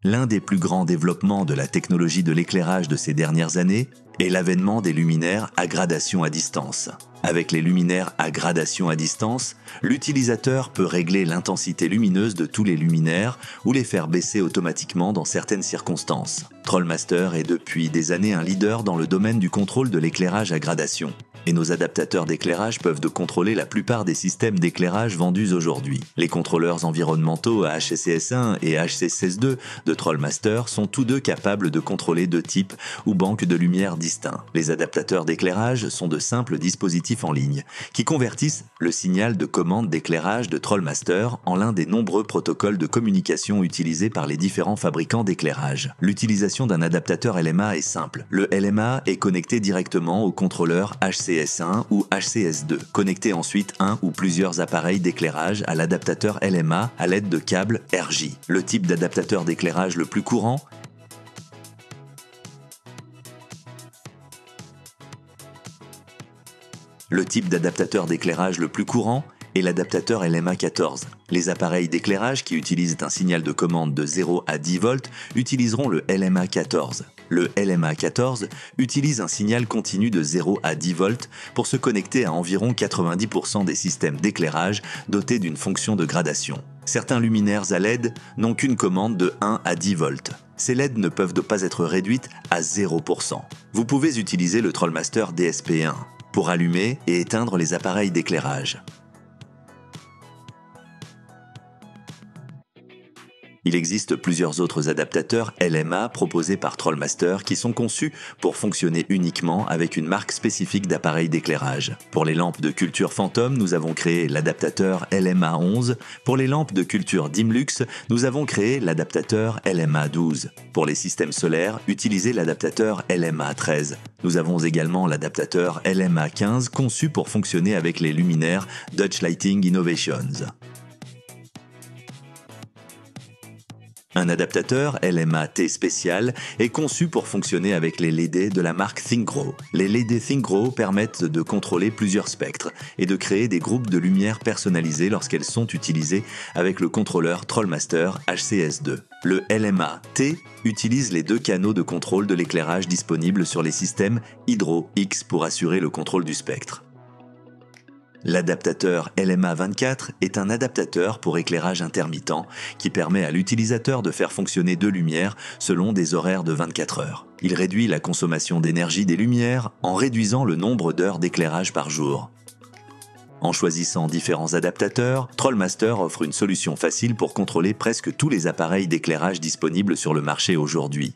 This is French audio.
L'un des plus grands développements de la technologie de l'éclairage de ces dernières années est l'avènement des luminaires à gradation à distance. Avec les luminaires à gradation à distance, l'utilisateur peut régler l'intensité lumineuse de tous les luminaires ou les faire baisser automatiquement dans certaines circonstances. Trollmaster est depuis des années un leader dans le domaine du contrôle de l'éclairage à gradation. Et nos adaptateurs d'éclairage peuvent contrôler la plupart des systèmes d'éclairage vendus aujourd'hui. Les contrôleurs environnementaux HCS1 et HCS2 de Trollmaster sont tous deux capables de contrôler deux types ou banques de lumière distincts. Les adaptateurs d'éclairage sont de simples dispositifs en ligne qui convertissent le signal de commande d'éclairage de Trollmaster en l'un des nombreux protocoles de communication utilisés par les différents fabricants d'éclairage. L'utilisation d'un adaptateur LMA est simple. Le LMA est connecté directement au contrôleur HCS1 ou HCS2. Connectez ensuite un ou plusieurs appareils d'éclairage à l'adaptateur LMA à l'aide de câbles RJ. Le type d'adaptateur d'éclairage le plus courant est l'adaptateur LMA14. Les appareils d'éclairage qui utilisent un signal de commande de 0 à 10 volts utiliseront le LMA14. Le LMA14 utilise un signal continu de 0 à 10 volts pour se connecter à environ 90% des systèmes d'éclairage dotés d'une fonction de gradation. Certains luminaires à LED n'ont qu'une commande de 1 à 10 volts. Ces LED ne peuvent pas être réduites à 0%. Vous pouvez utiliser le Trollmaster DSP1 pour allumer et éteindre les appareils d'éclairage. Il existe plusieurs autres adaptateurs LMA proposés par Trollmaster qui sont conçus pour fonctionner uniquement avec une marque spécifique d'appareil d'éclairage. Pour les lampes de culture Phantom, nous avons créé l'adaptateur LMA11. Pour les lampes de culture Dimlux, nous avons créé l'adaptateur LMA12. Pour les systèmes solaires, utilisez l'adaptateur LMA13. Nous avons également l'adaptateur LMA15 conçu pour fonctionner avec les luminaires Dutch Lighting Innovations. Un adaptateur LMA-T spécial est conçu pour fonctionner avec les LED de la marque ThinkGrow. Les LED ThinkGrow permettent de contrôler plusieurs spectres et de créer des groupes de lumière personnalisés lorsqu'elles sont utilisées avec le contrôleur Trollmaster HCS2. Le LMA-T utilise les deux canaux de contrôle de l'éclairage disponibles sur les systèmes Hydro-X pour assurer le contrôle du spectre. L'adaptateur LMA24 est un adaptateur pour éclairage intermittent qui permet à l'utilisateur de faire fonctionner deux lumières selon des horaires de 24 heures. Il réduit la consommation d'énergie des lumières en réduisant le nombre d'heures d'éclairage par jour. En choisissant différents adaptateurs, Trollmaster offre une solution facile pour contrôler presque tous les appareils d'éclairage disponibles sur le marché aujourd'hui.